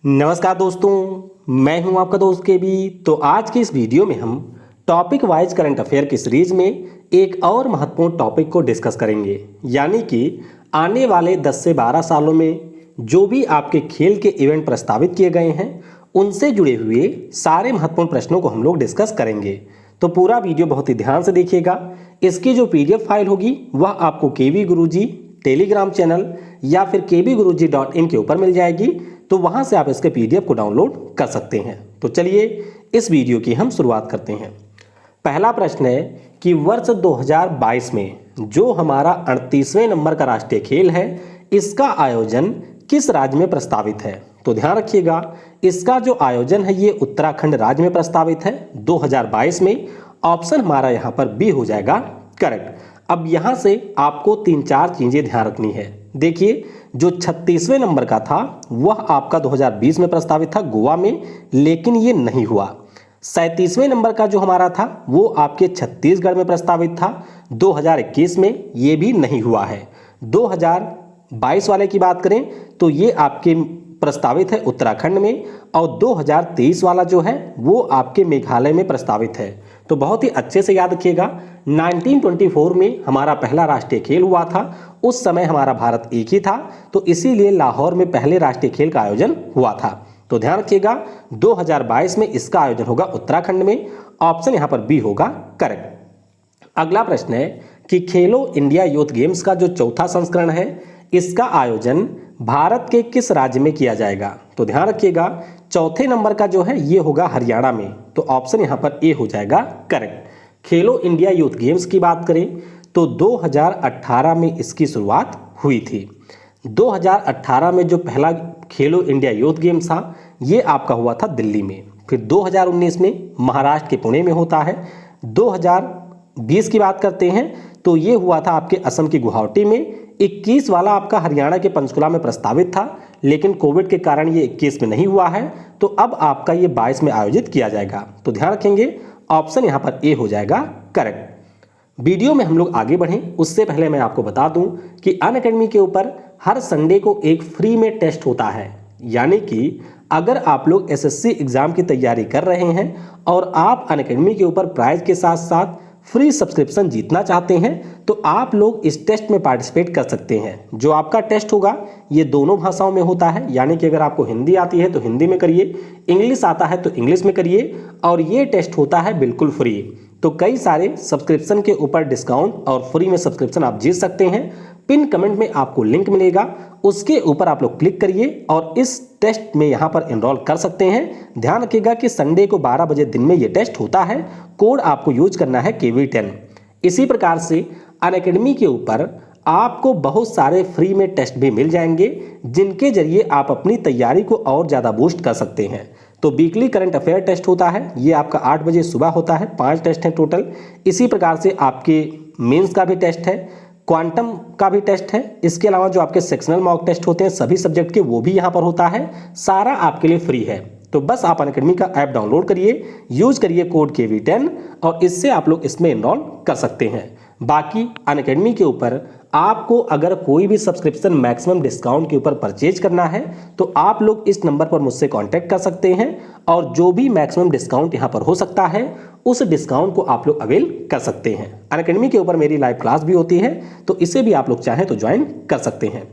नमस्कार दोस्तों, मैं हूं आपका दोस्त केबी। तो आज की इस वीडियो में हम टॉपिक वाइज करंट अफेयर की सीरीज में एक और महत्वपूर्ण टॉपिक को डिस्कस करेंगे, यानी कि आने वाले 10 से 12 सालों में जो भी आपके खेल के इवेंट प्रस्तावित किए गए हैं उनसे जुड़े हुए सारे महत्वपूर्ण प्रश्नों को हम लोग डिस्कस करेंगे। तो पूरा वीडियो बहुत ही ध्यान से देखिएगा। इसकी जो PDF फाइल होगी वह आपको केवी गुरुजी टेलीग्राम चैनल या फिर kbguruji.in के ऊपर मिल जाएगी। तो वहां से आप इसके PDF को डाउनलोड कर सकते हैं। तो चलिए इस वीडियो की हम शुरुआत करते हैं। पहला प्रश्न है कि वर्ष 2022 में जो हमारा 38वें नंबर का राष्ट्रीय खेल है, इसका आयोजन किस राज्य में प्रस्तावित है। तो ध्यान रखिएगा, इसका जो आयोजन है ये उत्तराखंड राज्य में प्रस्तावित है 2022 में। ऑप्शन हमारा यहाँ पर बी हो जाएगा करेक्ट। अब यहाँ से आपको 3-4 चीजें ध्यान रखनी है। देखिए, जो 36वें नंबर का था वह आपका 2020 में प्रस्तावित था गोवा में, लेकिन ये नहीं हुआ। 37वें नंबर का जो हमारा था वो आपके छत्तीसगढ़ में प्रस्तावित था 2021 में, ये भी नहीं हुआ है। 2022 वाले की बात करें तो ये आपके प्रस्तावित है उत्तराखंड में, और 2023 वाला जो है वो आपके मेघालय में प्रस्तावित है। तो बहुत ही अच्छे से याद रखिएगा, 1924 में हमारा पहला राष्ट्रीय खेल हुआ था। उस समय हमारा भारत एक ही था, तो इसीलिए लाहौर में पहले राष्ट्रीय खेल का आयोजन हुआ था। तो ध्यान रखिएगा 2022 में इसका आयोजन होगा उत्तराखंड में। ऑप्शन यहाँ पर बी होगा करेक्ट। अगला प्रश्न है कि खेलो इंडिया यूथ गेम्स का जो चौथा संस्करण है, इसका आयोजन भारत के किस राज्य में किया जाएगा। तो ध्यान रखिएगा चौथे नंबर का जो है ये होगा हरियाणा में। तो ऑप्शन यहाँ पर ए हो जाएगा करेक्ट। खेलो इंडिया यूथ गेम्स की बात करें तो 2018 में इसकी शुरुआत हुई थी। 2018 में जो पहला खेलो इंडिया यूथ गेम्स था ये आपका हुआ था दिल्ली में। फिर 2019 में महाराष्ट्र के पुणे में होता है। 2020 की बात करते हैं तो ये हुआ था आपके असम की गुवाहाटी में। 21 वाला आपका हरियाणा के पंचकुला में प्रस्तावित था, लेकिन कोविड के कारण ये 21 में नहीं हुआ है। तो अब आपका ये 22 में आयोजित किया जाएगा। तो ध्यान रखेंगे ऑप्शन यहाँ पर ए हो जाएगा करेक्ट। वीडियो में हम लोग आगे बढ़ें उससे पहले मैं आपको बता दूं कि अनअकैडमी के ऊपर हर संडे को एक फ्री में टेस्ट होता है, यानी कि अगर आप लोग SSC एग्जाम की तैयारी कर रहे हैं और आप अनअकैडमी के ऊपर प्राइज के साथ साथ फ्री सब्सक्रिप्शन जीतना चाहते हैं तो आप लोग इस टेस्ट में पार्टिसिपेट कर सकते हैं। जो आपका टेस्ट होगा ये दोनों भाषाओं में होता है, यानी कि अगर आपको हिंदी आती है तो हिंदी में करिए, इंग्लिश आता है तो इंग्लिश में करिए, और ये टेस्ट होता है बिल्कुल फ्री। तो कई सारे सब्सक्रिप्शन के ऊपर डिस्काउंट और फ्री में सब्सक्रिप्शन आप जीत सकते हैं। पिन कमेंट में आपको लिंक मिलेगा, उसके ऊपर आप लोग क्लिक करिए और इस टेस्ट में यहाँ पर एनरोल कर सकते हैं। ध्यान रखिएगा कि संडे को 12 बजे दिन में ये टेस्ट होता है। कोड आपको यूज करना है KV10। इसी प्रकार से अनअकैडमी के ऊपर आपको बहुत सारे फ्री में टेस्ट भी मिल जाएंगे, जिनके जरिए आप अपनी तैयारी को और ज़्यादा बूस्ट कर सकते हैं। तो वीकली करंट अफेयर टेस्ट होता है, ये आपका 8 बजे सुबह होता है। 5 टेस्ट हैं टोटल। इसी प्रकार से आपके मेंस का भी टेस्ट है, क्वांटम का भी टेस्ट है। इसके अलावा जो आपके सेक्शनल मॉक टेस्ट होते हैं सभी सब्जेक्ट के, वो भी यहाँ पर होता है। सारा आपके लिए फ्री है। तो बस आप अनअकैडमी का ऐप डाउनलोड करिए, यूज करिए कोड KV10 और इससे आप लोग इसमें एनरोल कर सकते हैं। बाकी अनअकैडमी के ऊपर आपको अगर कोई भी सब्सक्रिप्शन मैक्सिमम डिस्काउंट के ऊपर परचेज करना है तो आप लोग इस नंबर पर मुझसे कांटेक्ट कर सकते हैं, और जो भी मैक्सिमम डिस्काउंट यहाँ पर हो सकता है उस डिस्काउंट को आप लोग अवेल कर सकते हैं। अनअकैडमी के ऊपर मेरी लाइव क्लास भी होती है, तो इसे भी आप लोग चाहें तो ज्वाइन कर सकते हैं।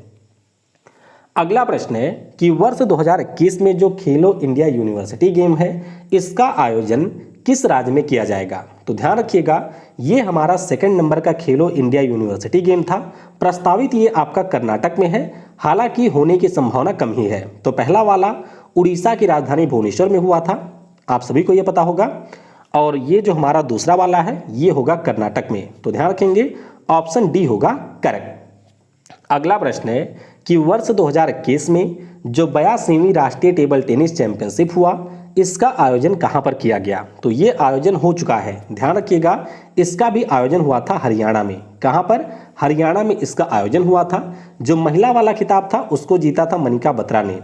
अगला प्रश्न है कि वर्ष 2021 में जो खेलो इंडिया यूनिवर्सिटी गेम है, इसका आयोजन किस राज्य में किया जाएगा। तो ध्यान रखिएगा ये हमारा 2nd नंबर का खेलो इंडिया यूनिवर्सिटी गेम था। प्रस्तावित ये आपका कर्नाटक में है, हालांकि होने की संभावना कम ही है। तो पहला वाला उड़ीसा की राजधानी भुवनेश्वर में हुआ था, आप सभी को ये पता होगा, और ये जो हमारा दूसरा वाला है ये होगा कर्नाटक में। तो ध्यान रखेंगे ऑप्शन डी होगा करेक्ट। अगला प्रश्न है कि वर्ष 2021 में जो 82वीं राष्ट्रीय टेबल टेनिस चैंपियनशिप हुआ, इसका आयोजन कहां पर किया गया। तो ये आयोजन हो चुका है। ध्यान रखिएगा इसका भी आयोजन हुआ था हरियाणा में। कहां पर? हरियाणा में इसका आयोजन हुआ था। जो महिला वाला खिताब था उसको जीता था मनिका बत्रा ने।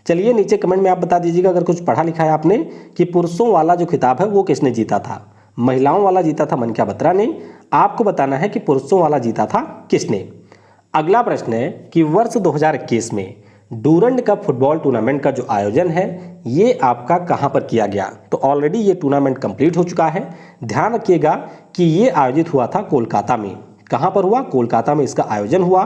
चलिए नीचे कमेंट में आप बता दीजिएगा अगर कुछ पढ़ा लिखा है आपने कि पुरुषों वाला जो खिताब है वो किसने जीता था। महिलाओं वाला जीता था मनिका बत्रा ने। आपको बताना है कि पुरुषों वाला जीता था किसने। अगला प्रश्न है कि वर्ष 2021 में डूरंड कप फुटबॉल टूर्नामेंट का जो आयोजन है ये आपका कहां पर किया गया? तो ऑलरेडी ये टूर्नामेंट कंप्लीट हो चुका है। ध्यान रखिएगा कि ये आयोजित हुआ था कोलकाता में। कहां पर हुआ? कोलकाता में इसका आयोजन हुआ।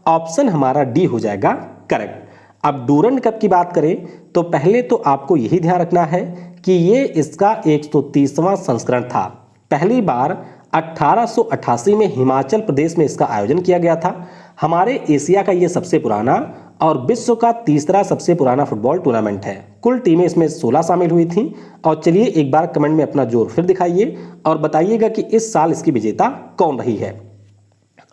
ऑप्शन हमारा डी हो जाएगा करेक्ट। अब डूरंड कप की बात करें तो पहले तो आपको यही ध्यान रखना है कि ये इसका 130वां संस्करण था। पहली बार 1888 में हिमाचल प्रदेश में इसका आयोजन किया गया था। हमारे एशिया का ये सबसे पुराना और विश्व का तीसरा सबसे पुराना फुटबॉल टूर्नामेंट है। कुल टीमें इसमें 16 शामिल हुई थीं। और चलिए एक बार कमेंट में अपना जोर फिर दिखाइए और बताइएगा कि इस साल इसकी विजेता कौन रही है।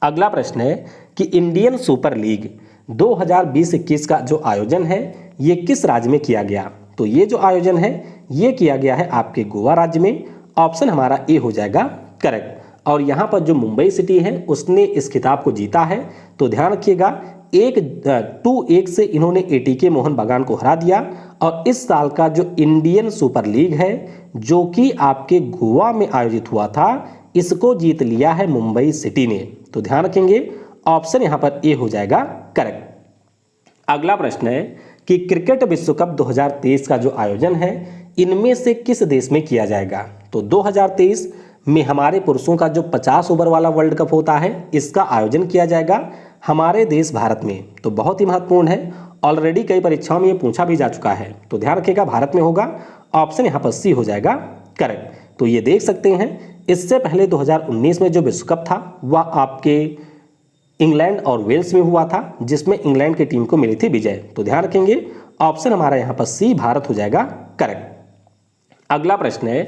अगला प्रश्न है कि इंडियन सुपर लीग 2020-21 का जो आयोजन है ये किस राज्य में किया गया? तो ये जो आयोजन है ये किया गया है आपके गोवा राज्य में। ऑप्शन हमारा ए हो जाएगा करेक्ट। और यहाँ पर जो मुंबई सिटी है उसने इस खिताब को जीता है। तो ध्यान रखिएगा 2-1 से इन्होंने एटीके मोहन बागान को हरा दिया। और इस साल का जो इंडियन सुपर लीग है जो कि आपके गोवा में आयोजित हुआ था इसको जीत लिया है मुंबई सिटी ने। तो ध्यान रखेंगे ऑप्शन यहाँ पर ए हो जाएगा करेक्ट। अगला प्रश्न है कि क्रिकेट विश्व कप 2023 का जो आयोजन है इनमें से किस देश में किया जाएगा? तो 2023 में हमारे पुरुषों का जो 50 ओवर वाला वर्ल्ड कप होता है इसका आयोजन किया जाएगा हमारे देश भारत में। तो बहुत ही महत्वपूर्ण है, ऑलरेडी कई परीक्षाओं में ये पूछा भी जा चुका है। तो ध्यान रखिएगा भारत में होगा। ऑप्शन यहाँ पर सी हो जाएगा करेक्ट। तो ये देख सकते हैं इससे पहले 2019 में जो विश्व कप था वह आपके इंग्लैंड और वेल्स में हुआ था जिसमें इंग्लैंड की टीम को मिली थी विजय। तो ध्यान रखेंगे ऑप्शन हमारा यहाँ पर सी भारत हो जाएगा करेक्ट। अगला प्रश्न है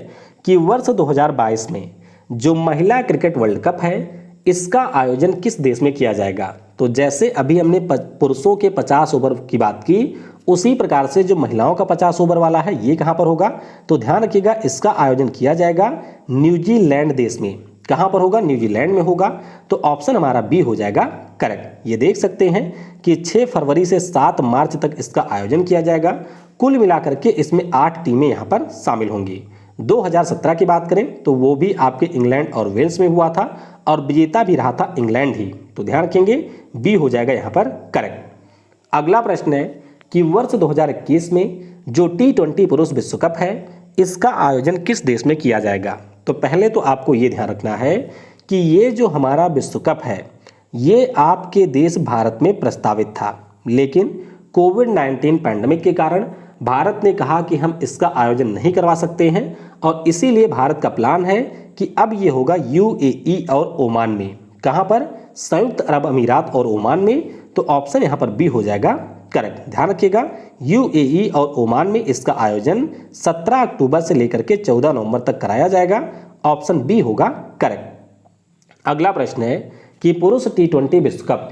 कि वर्ष 2022 में जो महिला क्रिकेट वर्ल्ड कप है इसका आयोजन किस देश में किया जाएगा? तो जैसे अभी हमने पुरुषों के 50 ओवर की बात की उसी प्रकार से जो महिलाओं का 50 ओवर वाला है ये कहां पर होगा? तो ध्यान रखिएगा इसका आयोजन किया जाएगा न्यूजीलैंड देश में। कहां पर होगा? न्यूजीलैंड में होगा। तो ऑप्शन हमारा बी हो जाएगा करेक्ट। ये देख सकते हैं कि 6 फरवरी से 7 मार्च तक इसका आयोजन किया जाएगा। कुल मिलाकर के इसमें 8 टीमें यहां पर शामिल होंगी। 2017 की बात करें तो वो भी आपके इंग्लैंड और वेल्स में हुआ था और विजेता भी रहा था इंग्लैंड ही। तो ध्यान रखेंगे बी हो जाएगा यहाँ पर करेक्ट। अगला प्रश्न है कि वर्ष 2021 में जो T20 पुरुष विश्व कप है इसका आयोजन किस देश में किया जाएगा? तो पहले तो आपको ये ध्यान रखना है कि ये जो हमारा विश्व कप है ये आपके देश भारत में प्रस्तावित था, लेकिन कोविड-19 पैंडेमिक के कारण भारत ने कहा कि हम इसका आयोजन नहीं करवा सकते हैं और इसीलिए भारत का प्लान है कि अब ये होगा यूएई और ओमान में। कहां पर? संयुक्त अरब अमीरात और ओमान में। तो ऑप्शन यहां पर बी हो जाएगा करेक्ट। ध्यान रखिएगा यूएई और ओमान में इसका आयोजन 17 अक्टूबर से लेकर के 14 नवंबर तक कराया जाएगा। ऑप्शन बी होगा करेक्ट। अगला प्रश्न है कि पुरुष T20 विश्व कप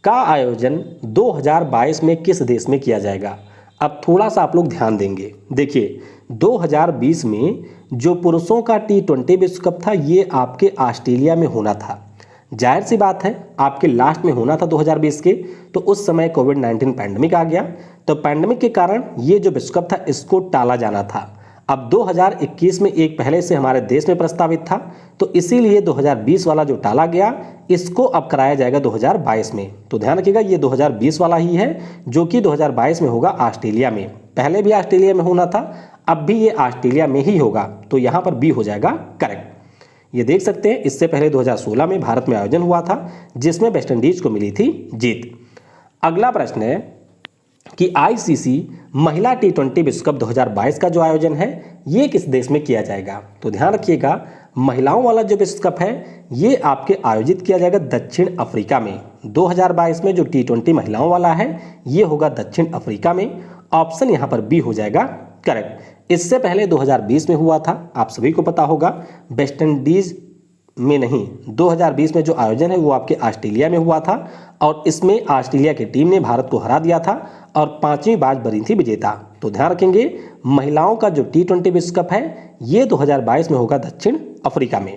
का आयोजन 2022 में किस देश में किया जाएगा? अब थोड़ा सा आप लोग ध्यान देंगे। देखिए 2020 में जो पुरुषों का T20 विश्व कप था ये आपके ऑस्ट्रेलिया में होना था। जाहिर सी बात है आपके लास्ट में होना था 2020 के, तो उस समय कोविड-19 पैंडेमिक आ गया। तो पैंडेमिक के कारण ये जो विश्व कप था इसको टाला जाना था। अब 2021 में एक पहले से हमारे देश में प्रस्तावित था, तो इसीलिए 2020 वाला जो टाला गया इसको अब कराया जाएगा 2022 में। तो ध्यान रखिएगा ये 2020 वाला ही है जो कि 2022 में होगा ऑस्ट्रेलिया में। पहले भी ऑस्ट्रेलिया में होना था, अब भी ये ऑस्ट्रेलिया में ही होगा। तो यहाँ पर बी हो जाएगा करेक्ट। ये देख सकते हैं इससे पहले 2016 में भारत में आयोजन हुआ था जिसमें वेस्ट इंडीज को मिली थी जीत। अगला प्रश्न है कि आईसीसी महिला T20 विश्व कप 2022 का जो आयोजन है ये किस देश में किया जाएगा? तो ध्यान रखिएगा महिलाओं वाला जो विश्व कप है ये आपके आयोजित किया जाएगा दक्षिण अफ्रीका में। 2022 में जो T20 महिलाओं वाला है ये होगा दक्षिण अफ्रीका में। ऑप्शन यहाँ पर बी हो जाएगा करेक्ट। इससे पहले 2020 में हुआ था, आप सभी को पता होगा, वेस्ट इंडीज में नहीं, 2020 में जो आयोजन है वो आपके ऑस्ट्रेलिया में हुआ था और इसमें ऑस्ट्रेलिया की टीम ने भारत को हरा दिया था और 5वीं बार बनी थी विजेता। तो ध्यान रखेंगे महिलाओं का जो T20 विश्व कप है ये 2022 में होगा दक्षिण अफ्रीका में।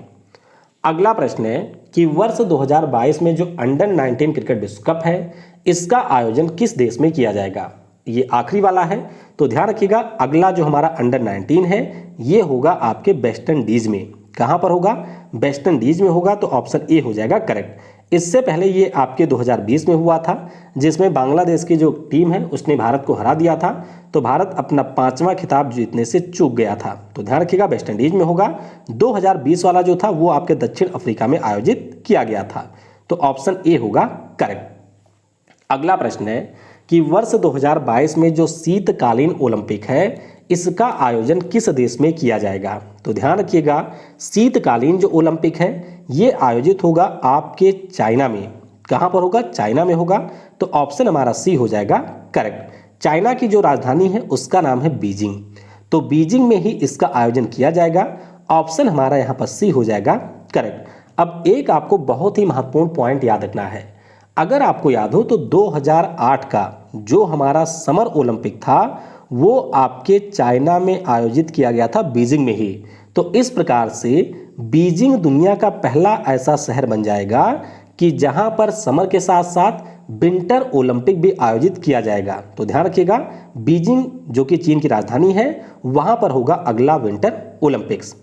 अगला प्रश्न है कि वर्ष 2022 में जो अंडर 19 क्रिकेट विश्व कप है इसका आयोजन किस देश में किया जाएगा? ये आखिरी वाला है, तो ध्यान रखिएगा अगला जो हमारा अंडर 19 है ये होगा आपके वेस्ट इंडीज में। कहां पर होगा? वेस्ट इंडीज में होगा। तो ऑप्शन ए हो जाएगा करेक्ट। इससे पहले ये आपके 2020 में हुआ था, जिसमें बांग्लादेश की जो टीम है उसने भारत को हरा दिया था, तो भारत अपना 5वां खिताब जीतने से चूक गया था। तो ध्यान रखिएगा वेस्ट इंडीज में होगा। 2020 वाला जो था वो आपके दक्षिण अफ्रीका में आयोजित किया गया था। तो ऑप्शन ए होगा करेक्ट। अगला प्रश्न है कि वर्ष 2022 में जो शीतकालीन ओलंपिक है इसका आयोजन किस देश में किया जाएगा। तो ध्यान रखिएगा शीतकालीन जो ओलंपिक है ये आयोजित होगा आपके चाइना में। कहाँ पर होगा? चाइना में होगा। तो ऑप्शन हमारा सी हो जाएगा करेक्ट। चाइना की जो राजधानी है उसका नाम है बीजिंग। तो बीजिंग में ही इसका आयोजन किया जाएगा। ऑप्शन हमारा यहाँ पर सी हो जाएगा करेक्ट। अब एक आपको बहुत ही महत्वपूर्ण पॉइंट याद रखना है। अगर आपको याद हो तो 2008 का जो हमारा समर ओलंपिक था वो आपके चाइना में आयोजित किया गया था, बीजिंग में ही। तो इस प्रकार से बीजिंग दुनिया का पहला ऐसा शहर बन जाएगा कि जहां पर समर के साथ साथ विंटर ओलंपिक भी आयोजित किया जाएगा। तो ध्यान रखिएगा बीजिंग जो कि चीन की राजधानी है वहां पर होगा अगला विंटर ओलंपिक्स।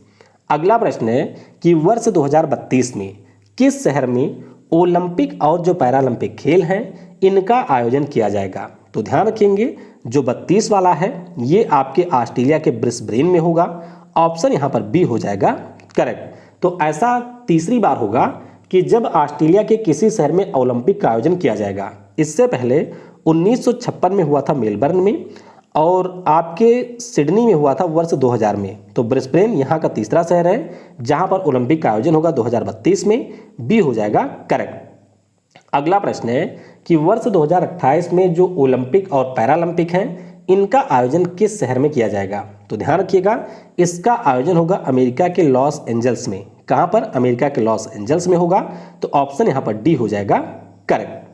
अगला प्रश्न है कि वर्ष 2032 में किस शहर में ओलंपिक और जो पैरालंपिक खेल हैं इनका आयोजन किया जाएगा। तो ध्यान रखेंगे जो 32 वाला है ये आपके ऑस्ट्रेलिया के ब्रिस्बेन में होगा। ऑप्शन यहाँ पर बी हो जाएगा करेक्ट। तो ऐसा तीसरी बार होगा कि जब ऑस्ट्रेलिया के किसी शहर में ओलंपिक का आयोजन किया जाएगा। इससे पहले 1956 में हुआ था मेलबर्न में, और आपके सिडनी में हुआ था वर्ष 2000 में। तो ब्रिस्बेन यहाँ का तीसरा शहर है जहाँ पर ओलंपिक का आयोजन होगा 2032 में। बी हो जाएगा करेक्ट। अगला प्रश्न है कि वर्ष 2028 में जो ओलंपिक और पैरालंपिक हैं इनका आयोजन किस शहर में किया जाएगा। तो ध्यान रखिएगा इसका आयोजन होगा अमेरिका के लॉस एंजल्स में। कहाँ पर? अमेरिका के लॉस एंजल्स में होगा। तो ऑप्शन यहाँ पर डी हो जाएगा करेक्ट।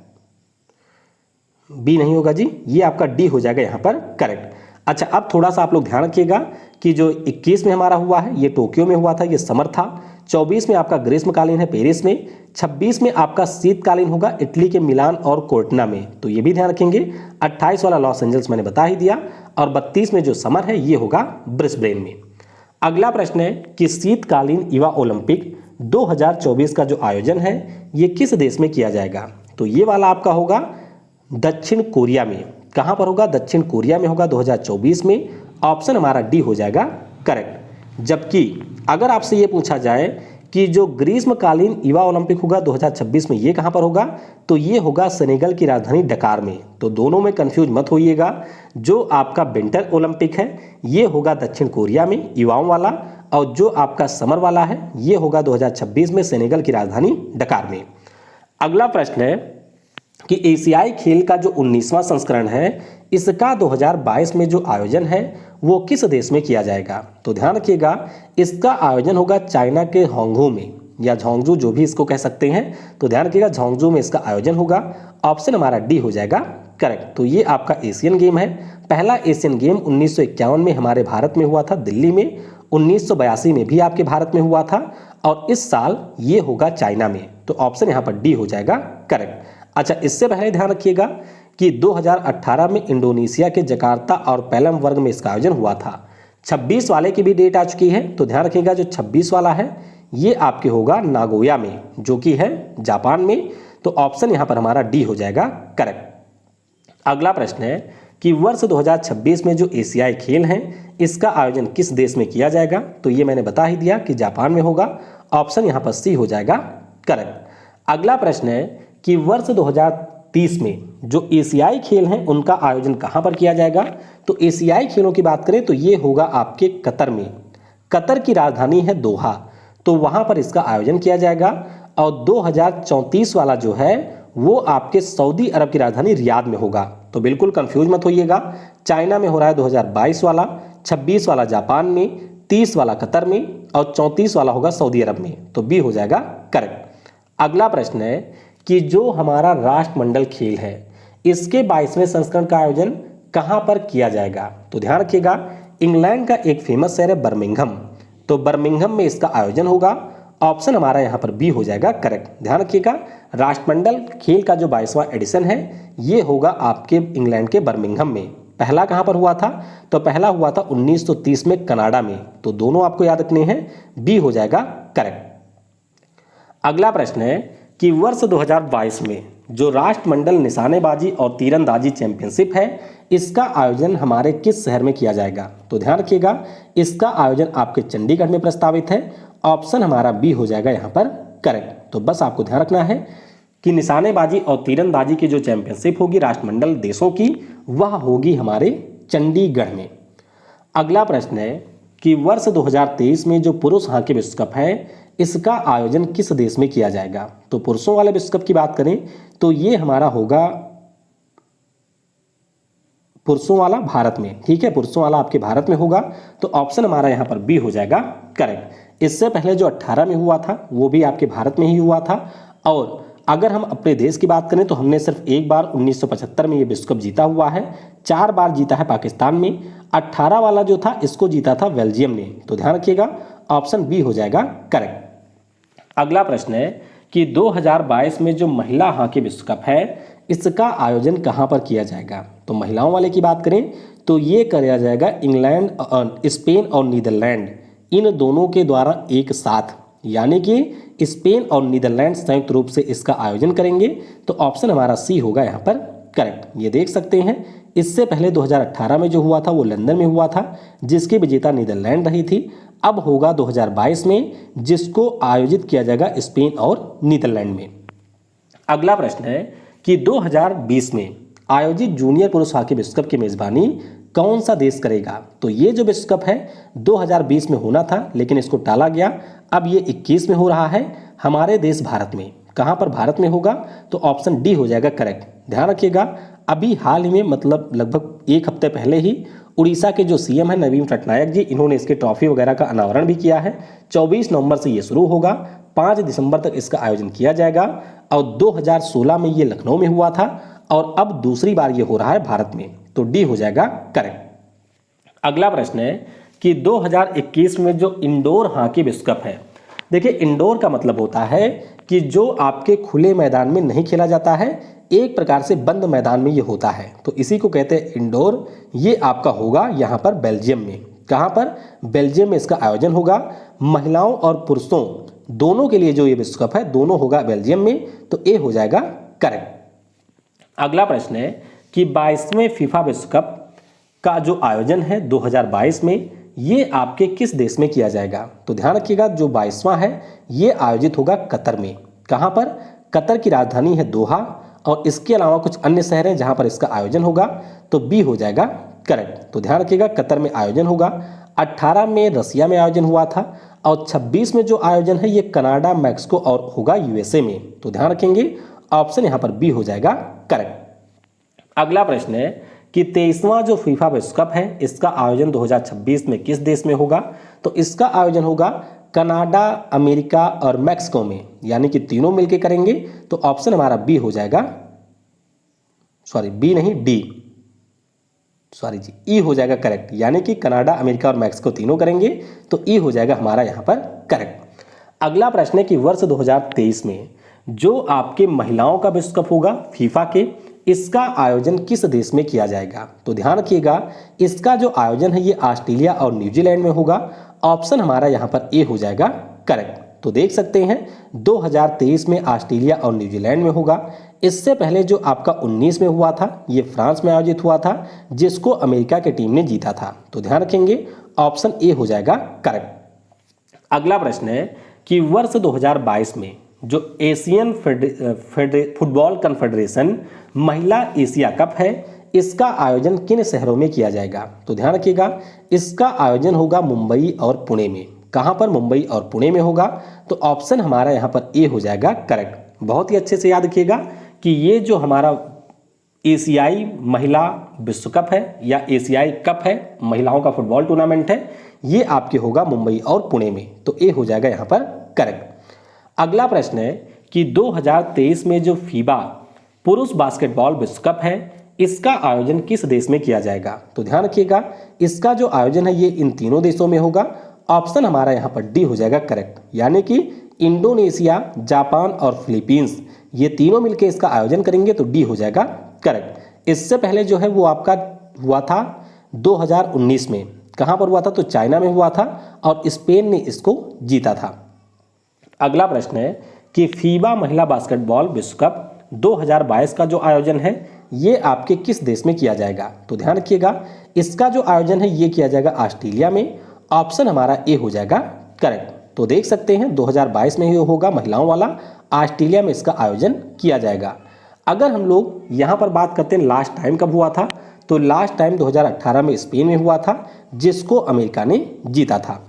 बी नहीं होगा जी, ये आपका डी हो जाएगा यहाँ पर करेक्ट। अच्छा अब थोड़ा सा आप लोग ध्यान रखिएगा कि जो 21 में हमारा हुआ है ये टोक्यो में हुआ था, ये समर था। 24 में आपका ग्रीष्मकालीन है पेरिस में। 26 में आपका शीतकालीन होगा इटली के मिलान और कोर्टना में, तो ये भी ध्यान रखेंगे। 28 वाला लॉस एंजल्स मैंने बता ही दिया, और 32 में जो समर है ये होगा ब्रिस्बेन में। अगला प्रश्न है कि शीतकालीन युवा ओलंपिक 2024 का जो आयोजन है ये किस देश में किया जाएगा। तो ये वाला आपका होगा दक्षिण कोरिया में। कहाँ पर होगा? दक्षिण कोरिया में होगा 2024 में। ऑप्शन हमारा डी हो जाएगा करेक्ट। जबकि अगर आपसे ये पूछा जाए कि जो ग्रीष्मकालीन युवा ओलंपिक होगा 2026 में ये कहाँ पर होगा, तो ये होगा सेनेगल की राजधानी डकार में। तो दोनों में कंफ्यूज मत होइएगा। जो आपका विंटर ओलंपिक है ये होगा दक्षिण कोरिया में युवाओं वाला, और जो आपका समर वाला है ये होगा 2026 में सेनेगल की राजधानी डकार में। अगला प्रश्न है कि एशियाई खेल का जो 19वां संस्करण है इसका 2022 में जो आयोजन है वो किस देश में किया जाएगा। तो ध्यान रखिएगा इसका आयोजन होगा चाइना के होंगझू में, या झोंगजू जो भी इसको कह सकते हैं। तो ध्यान रखिएगा झोंगझू में इसका आयोजन होगा। ऑप्शन हमारा डी हो जाएगा करेक्ट। तो ये आपका एशियन गेम है। पहला एशियन गेम 1951 में हमारे भारत में हुआ था दिल्ली में। 1982 में भी आपके भारत में हुआ था, और इस साल ये होगा चाइना में। तो ऑप्शन यहाँ पर डी हो जाएगा करेक्ट। अच्छा इससे पहले ध्यान रखिएगा कि 2018 में इंडोनेशिया के जकार्ता और पैलम वर्ग में इसका आयोजन हुआ था। 26 वाले की भी डेट आ चुकी है। तो ध्यान रखिएगा जो 26 वाला है ये आपके होगा नागोया में, जो कि है जापान में। तो ऑप्शन यहाँ पर हमारा डी हो जाएगा करेक्ट। अगला प्रश्न है कि वर्ष 2026 में जो एशियाई खेल हैं इसका आयोजन किस देश में किया जाएगा। तो ये मैंने बता ही दिया कि जापान में होगा। ऑप्शन यहाँ पर सी हो जाएगा करेक्ट। अगला प्रश्न है कि वर्ष 2030 में जो एशियाई खेल हैं उनका आयोजन कहाँ पर किया जाएगा। तो एशियाई खेलों की बात करें तो ये होगा आपके कतर में। कतर की राजधानी है दोहा, तो वहाँ पर इसका आयोजन किया जाएगा। और 2034 वाला जो है वो आपके सऊदी अरब की राजधानी रियाद में होगा। तो बिल्कुल कंफ्यूज मत होइएगा। चाइना में हो रहा है 2022 वाला, 26 वाला जापान में, 30 वाला कतर में, और 34 वाला होगा सऊदी अरब में। तो बी हो जाएगा करेक्ट। अगला प्रश्न है कि जो हमारा राष्ट्रमंडल खेल है इसके 22वें संस्करण का आयोजन कहाँ पर किया जाएगा। तो ध्यान रखिएगा इंग्लैंड का एक फेमस शहर है बर्मिंघम। तो बर्मिंघम में इसका आयोजन होगा। ऑप्शन हमारा यहाँ पर बी हो जाएगा करेक्ट। ध्यान रखिएगा राष्ट्रमंडल खेल का जो 22वां एडिशन है ये होगा आपके इंग्लैंड के बर्मिंघम में। पहला कहाँ पर हुआ था? तो पहला हुआ था 1930 में कनाडा में। तो दोनों आपको याद रखने हैं। बी हो जाएगा करेक्ट। अगला प्रश्न है कि कि वर्ष 2022 में जो राष्ट्रमंडल निशानेबाजी और तीरंदाजी चैंपियनशिप है, इसका आयोजन हमारे किस शहर में किया जाएगा? तो ध्यान रखिएगा, इसका आयोजन आपके चंडीगढ़ में प्रस्तावित है। ऑप्शन हमारा बी हो जाएगा यहाँ पर करेक्ट। तो बस आपको ध्यान रखना है कि निशानेबाजी और तीरंदाजी की जो चैंपियनशिप होगी राष्ट्रमंडल देशों की, वह होगी हमारे चंडीगढ़ में। अगला प्रश्न है कि वर्ष 2023 में जो पुरुष हॉकी विश्व कप है, इसका आयोजन किस देश में किया जाएगा? तो पुरुषों वाले विश्व कप की बात करें तो ये हमारा होगा पुरुषों वाला भारत में। ठीक है, पुरुषों वाला आपके भारत में होगा। तो ऑप्शन हमारा यहाँ पर बी हो जाएगा करेक्ट। इससे पहले जो 18 में हुआ था वो भी आपके भारत में ही हुआ था। और अगर हम अपने देश की बात करें तो हमने सिर्फ एक बार 1975 में ये विश्व कप जीता हुआ है, 4 बार जीता है पाकिस्तान में। 18 वाला जो था इसको जीता था बेल्जियम ने। तो ध्यान रखिएगा, ऑप्शन बी हो जाएगा करेक्ट। अगला प्रश्न है कि 2022 में जो महिला हॉकी विश्व कप है, इसका आयोजन कहां पर किया जाएगा? तो महिलाओं वाले की बात करें तो ये किया जाएगा इंग्लैंड, स्पेन और नीदरलैंड, इन दोनों के द्वारा एक साथ, यानी कि स्पेन और नीदरलैंड संयुक्त रूप से इसका आयोजन करेंगे। तो ऑप्शन हमारा सी होगा यहाँ पर करेक्ट। ये देख सकते हैं, इससे पहले 2018 में जो हुआ था वो लंदन में हुआ था, जिसकी विजेता नीदरलैंड रही थी। अब होगा 2022 में, जिसको आयोजित किया जाएगा स्पेन और नीदरलैंड में। अगला प्रश्न है कि 2020 में आयोजित जूनियर पुरुष हॉकी विश्व कप की मेजबानी कौन सा देश करेगा? तो ये जो विश्व कप है 2020 में होना था, लेकिन इसको टाला गया। अब ये 21 में हो रहा है हमारे देश भारत में। कहाँ पर भारत में होगा? तो ऑप्शन डी हो जाएगा करेक्ट। ध्यान रखिएगा, अभी हाल ही में मतलब लगभग एक हफ्ते पहले ही उड़ीसा के जो सीएम है नवीन पटनायक जी, इन्होंने इसके ट्रॉफी वगैरह का अनावरण भी किया है। 24 नवंबर से ये शुरू होगा, 5 दिसंबर तक इसका आयोजन किया जाएगा। और 2016 में ये लखनऊ में हुआ था और अब दूसरी बार ये हो रहा है भारत में। तो डी हो जाएगा करेक्ट। अगला प्रश्न है कि 2021 में जो इंडोर हॉकी विश्व कप है, देखिए इंडोर का मतलब होता है कि जो आपके खुले मैदान में नहीं खेला जाता है, एक प्रकार से बंद मैदान में ये होता है, तो इसी को कहते हैं इंडोर। ये आपका होगा यहाँ पर बेल्जियम में। कहाँ पर? बेल्जियम में इसका आयोजन होगा। महिलाओं और पुरुषों दोनों के लिए जो ये विश्व कप है, दोनों होगा बेल्जियम में। तो ए हो जाएगा करेक्ट। अगला प्रश्न है कि 22वें फीफा विश्व कप का जो आयोजन है 2022 में, ये आपके किस देश में किया जाएगा? तो ध्यान रखिएगा, जो 22वां है ये आयोजित होगा कतर में। कहाँ पर? कतर की राजधानी है दोहा, और इसके अलावा कुछ अन्य शहर हैं जहाँ पर इसका आयोजन होगा। तो बी हो जाएगा करेक्ट। तो ध्यान रखिएगा, कतर में आयोजन होगा। 18 में रसिया में आयोजन हुआ था, और 26 में जो आयोजन है ये कनाडा, मैक्सिको और होगा यूएसए में। तो ध्यान रखेंगे, ऑप्शन यहाँ पर बी हो जाएगा करेक्ट। अगला प्रश्न है कि 23वां जो फीफा विश्व कप है, इसका आयोजन 2026 में किस देश में होगा? तो इसका आयोजन होगा कनाडा, अमेरिका और मैक्सिको में, यानी कि तीनों मिलकर करेंगे। तो ऑप्शन हमारा बी हो जाएगा, सॉरी बी नहीं डी, सॉरी जी, ई हो जाएगा करेक्ट, यानी कि कनाडा, अमेरिका और मैक्सिको तीनों करेंगे। तो ई हो जाएगा हमारा यहाँ पर करेक्ट। अगला प्रश्न है कि वर्ष 2023 में जो आपके महिलाओं का विश्व कप होगा फीफा के, इसका आयोजन किस देश में किया जाएगा? तो ध्यान रखिएगा, इसका जो आयोजन है ये ऑस्ट्रेलिया और न्यूजीलैंड में होगा। ऑप्शन हमारा यहाँ पर ए हो जाएगा करेक्ट। तो देख सकते हैं 2023 में ऑस्ट्रेलिया और न्यूजीलैंड में होगा। इससे पहले जो आपका 19 में हुआ था ये फ्रांस में आयोजित हुआ था, जिसको अमेरिका की टीम ने जीता था। तो ध्यान रखेंगे, ऑप्शन ए हो जाएगा करेक्ट। अगला प्रश्न है कि वर्ष 2022 में जो एशियन फुटबॉल कन्फेडरेशन महिला एशिया कप है, इसका आयोजन किन शहरों में किया जाएगा? तो ध्यान रखिएगा, इसका आयोजन होगा मुंबई और पुणे में। कहाँ पर? मुंबई और पुणे में होगा। तो ऑप्शन हमारा यहाँ पर ए हो जाएगा करेक्ट। बहुत ही अच्छे से याद रखिएगा कि ये जो हमारा एशियाई महिला विश्व कप है या एशियाई कप है, महिलाओं का फुटबॉल टूर्नामेंट है, ये आपके होगा मुंबई और पुणे में। तो ए हो जाएगा यहाँ पर करेक्ट। अगला प्रश्न है कि 2023 में जो फीबा पुरुष बास्केटबॉल विश्व कप है, इसका आयोजन किस देश में किया जाएगा? तो ध्यान रखिएगा, इसका जो आयोजन है ये इन तीनों देशों में होगा। ऑप्शन हमारा यहाँ पर डी हो जाएगा करेक्ट, यानी कि इंडोनेशिया, जापान और फिलीपींस, ये तीनों मिलकर इसका आयोजन करेंगे। तो डी हो जाएगा करेक्ट। इससे पहले जो है वो आपका हुआ था 2019 में। कहाँ पर हुआ था? तो चाइना में हुआ था, और स्पेन ने इसको जीता था। अगला प्रश्न है कि फीबा महिला बास्केटबॉल विश्व कप 2022 का जो आयोजन है ये आपके किस देश में किया जाएगा? तो ध्यान रखिएगा, इसका जो आयोजन है ये किया जाएगा ऑस्ट्रेलिया में। ऑप्शन हमारा ए हो जाएगा करेक्ट। तो देख सकते हैं 2022 में ही होगा महिलाओं वाला, ऑस्ट्रेलिया में इसका आयोजन किया जाएगा। अगर हम लोग यहाँ पर बात करते हैं लास्ट टाइम कब हुआ था, तो लास्ट टाइम 2018 में स्पेन में हुआ था, जिसको अमेरिका ने जीता था।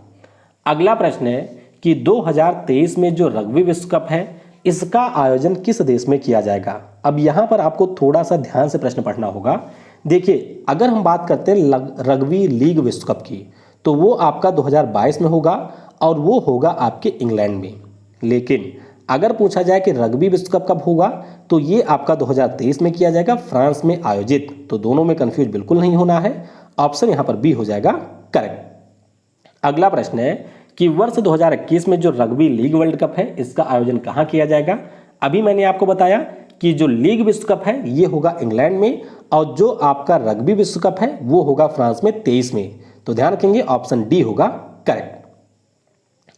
अगला प्रश्न है कि 2023 में जो रग्बी विश्व कप है इसका आयोजन किस देश में किया जाएगा? अब यहाँ पर आपको थोड़ा सा ध्यान से प्रश्न पढ़ना होगा। देखिए, अगर हम बात करते हैं रग्बी लीग विश्व कप की, तो वो आपका 2022 में होगा और वो होगा आपके इंग्लैंड में। लेकिन अगर पूछा जाए कि रग्बी विश्व कप कब होगा, तो ये आपका 2023 में किया जाएगा, फ्रांस में आयोजित। तो दोनों में कंफ्यूज बिल्कुल नहीं होना है, ऑप्शन यहाँ पर बी हो जाएगा करेक्ट। अगला प्रश्न है कि वर्ष 2021 में जो रग्बी लीग वर्ल्ड कप है इसका आयोजन कहाँ किया जाएगा? अभी मैंने आपको बताया कि जो लीग विश्व कप है ये होगा इंग्लैंड में, और जो आपका रग्बी विश्व कप है वो होगा फ्रांस में 23 में। तो ध्यान रखेंगे ऑप्शन डी होगा करेक्ट।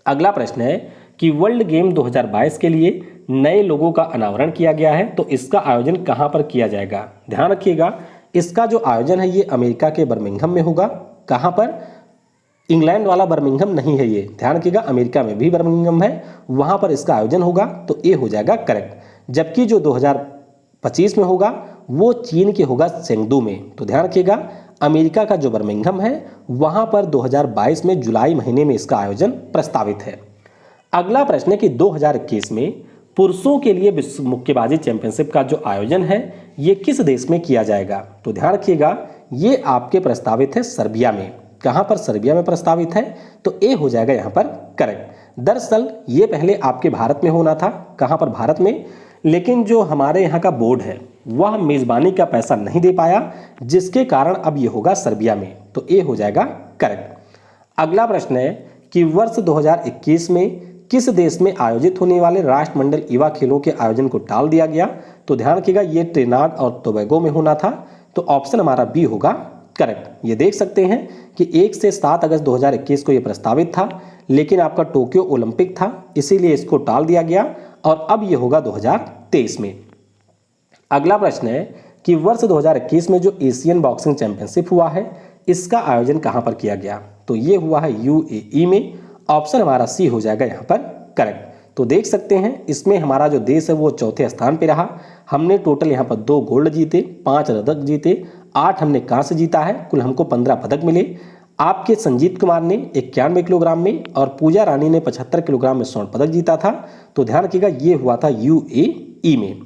अगला प्रश्न है कि वर्ल्ड गेम 2022 के लिए नए लोगों का अनावरण किया गया है, तो इसका आयोजन कहां पर किया जाएगा? ध्यान रखिएगा, इसका जो आयोजन है ये अमेरिका के बर्मिंघम में होगा। कहां पर? इंग्लैंड वाला बर्मिंघम नहीं है ये, ध्यान रखिएगा, अमेरिका में भी बर्मिंघम है, वहां पर इसका आयोजन होगा। तो ए हो जाएगा करेक्ट। जबकि जो 2025 में होगा वो चीन के होगा चेंगडू में। तो ध्यान रखिएगा, अमेरिका का जो बर्मिंघम है वहां पर 2022 में जुलाई महीने में इसका आयोजन प्रस्तावित है। अगला प्रश्न है कि 2021 में पुरुषों के लिए विश्व मुक्केबाजी चैंपियनशिप का जो आयोजन है ये किस देश में किया जाएगा? तो ध्यान रखिएगा, ये आपके प्रस्तावित है सर्बिया में। कहां पर? सर्बिया में प्रस्तावित है। तो ए हो जाएगा यहां पर करेक्ट। दरअसल ये पहले आपके भारत में होना था। कहां पर? भारत में। लेकिन जो हमारे यहाँ का बोर्ड है वह मेजबानी का पैसा नहीं दे पाया, जिसके कारण अब ये होगा सर्बिया में। तो ए हो जाएगा करेक्ट। अगला प्रश्न है कि वर्ष 2021 में किस देश में आयोजित होने वाले राष्ट्रमंडल युवा खेलों के आयोजन को टाल दिया गया? तो ध्यान रखिएगा, ये ट्रिनिडाद और टोबैगो में होना था। तो ऑप्शन हमारा बी होगा करेक्ट। ये देख सकते हैं कि 1 से 7 अगस्त 2021 को ये प्रस्तावित था, लेकिन आपका टोक्यो ओलंपिक था, इसीलिए इसको टाल दिया गया और अब ये होगा 2023 में। अगला प्रश्न है कि वर्ष 2021 में जो एशियन बॉक्सिंग चैंपियनशिप हुआ है इसका आयोजन कहां पर किया गया? तो ये हुआ है यूएई में। ऑप्शन हमारा सी हो जाएगा यहां पर करेक्ट। तो देख सकते हैं इसमें हमारा जो देश है वो चौथे स्थान पे रहा। हमने टोटल यहाँ पर 2 गोल्ड जीते, 5 रजत जीते, 8 हमने कांस्य जीता है, कुल हमको 15 पदक मिले। आपके संजीत कुमार ने 91 किलोग्राम में और पूजा रानी ने 75 किलोग्राम में स्वर्ण पदक जीता था। तो ध्यान रखिएगा, ये हुआ था यूएई में।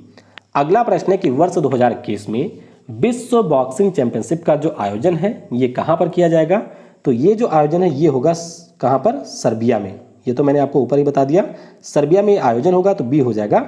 अगला प्रश्न है कि वर्ष 2021 में विश्व बॉक्सिंग चैंपियनशिप का जो आयोजन है ये कहां पर किया जाएगा? तो ये जो आयोजन है ये होगा कहां पर? सर्बिया में। ये तो मैंने आपको ऊपर ही बता दिया, सर्बिया में आयोजन होगा। तो बी हो जाएगा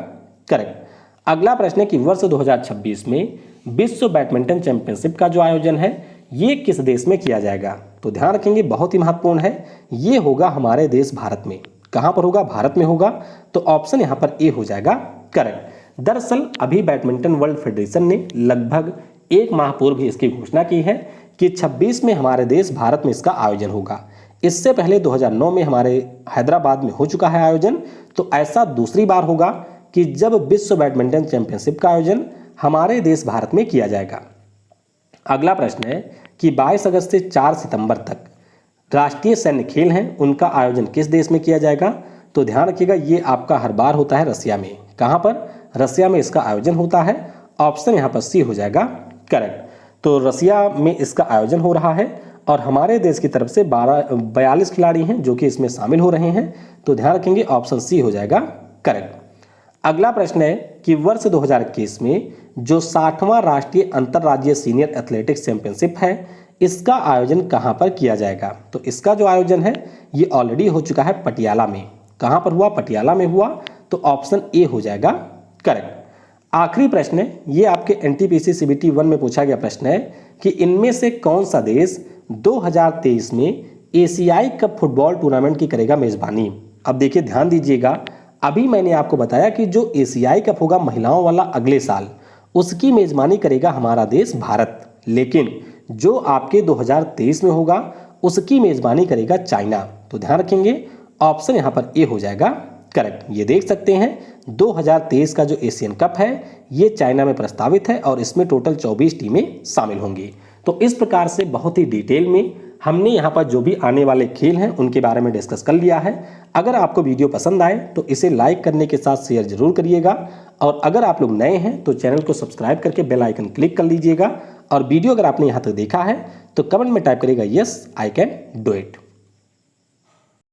करेक्ट। अगला प्रश्न है कि वर्ष 2026 में विश्व बैडमिंटन चैंपियनशिप का जो आयोजन है ये किस देश में किया जाएगा? तो ध्यान रखेंगे, बहुत ही महत्वपूर्ण है, ये होगा हमारे देश भारत में। कहां पर होगा? भारत में होगा। तो ऑप्शन यहां पर ए हो जाएगा करेक्ट। दरअसल अभी बैडमिंटन वर्ल्ड फेडरेशन ने लगभग 1 माह पूर्व ही इसकी घोषणा की है कि 26 में हमारे देश भारत में इसका आयोजन होगा। इससे पहले 2009 में हमारे हैदराबाद में हो चुका है आयोजन। तो ऐसा दूसरी बार होगा कि जब विश्व बैडमिंटन चैंपियनशिप का आयोजन हमारे देश भारत में किया जाएगा। अगला प्रश्न है कि 22 अगस्त से 4 सितंबर तक राष्ट्रीय सैन्य खेल हैं, उनका आयोजन किस देश में किया जाएगा? तो ध्यान रखिएगा, ये आपका हर बार होता है रसिया में। कहां पर? रसिया में इसका आयोजन होता है। ऑप्शन यहां पर सी हो जाएगा करेक्ट। तो रसिया में इसका आयोजन हो रहा है और हमारे देश की तरफ से 42 खिलाड़ी हैं जो कि इसमें शामिल हो रहे हैं। तो ध्यान रखेंगे ऑप्शन सी हो जाएगा करेक्ट। अगला प्रश्न है कि वर्ष 2021 में जो 60वां राष्ट्रीय अंतर्राज्यीय सीनियर एथलेटिक्स चैंपियनशिप है इसका आयोजन कहां पर किया जाएगा? तो इसका जो आयोजन है ये ऑलरेडी हो चुका है पटियाला में। कहां पर हुआ? पटियाला में हुआ। तो ऑप्शन ए हो जाएगा करेक्ट। आखिरी प्रश्न है, ये आपके एनटीपीसी सीबीटी 1 में पूछा गया प्रश्न है कि इनमें से कौन सा देश 2023 में एशियाई कप फुटबॉल टूर्नामेंट की करेगा मेजबानी? अब देखिए, ध्यान दीजिएगा, अभी मैंने आपको बताया कि जो एशियाई कप होगा महिलाओं वाला अगले साल, उसकी मेजबानी करेगा हमारा देश भारत। लेकिन जो आपके 2023 में होगा उसकी मेजबानी करेगा चाइना। तो ध्यान रखेंगे ऑप्शन यहां पर ए हो जाएगा करेक्ट। ये देख सकते हैं 2023 का जो एशियन कप है ये चाइना में प्रस्तावित है और इसमें टोटल 24 टीमें शामिल होंगी। तो इस प्रकार से बहुत ही डिटेल में हमने यहाँ पर जो भी आने वाले खेल हैं उनके बारे में डिस्कस कर लिया है। अगर आपको वीडियो पसंद आए तो इसे लाइक करने के साथ शेयर जरूर करिएगा और अगर आप लोग नए हैं तो चैनल को सब्सक्राइब करके बेल आइकन क्लिक कर लीजिएगा और वीडियो अगर आपने यहाँ तक देखा है तो कमेंट में टाइप करिएगा yes I can do it.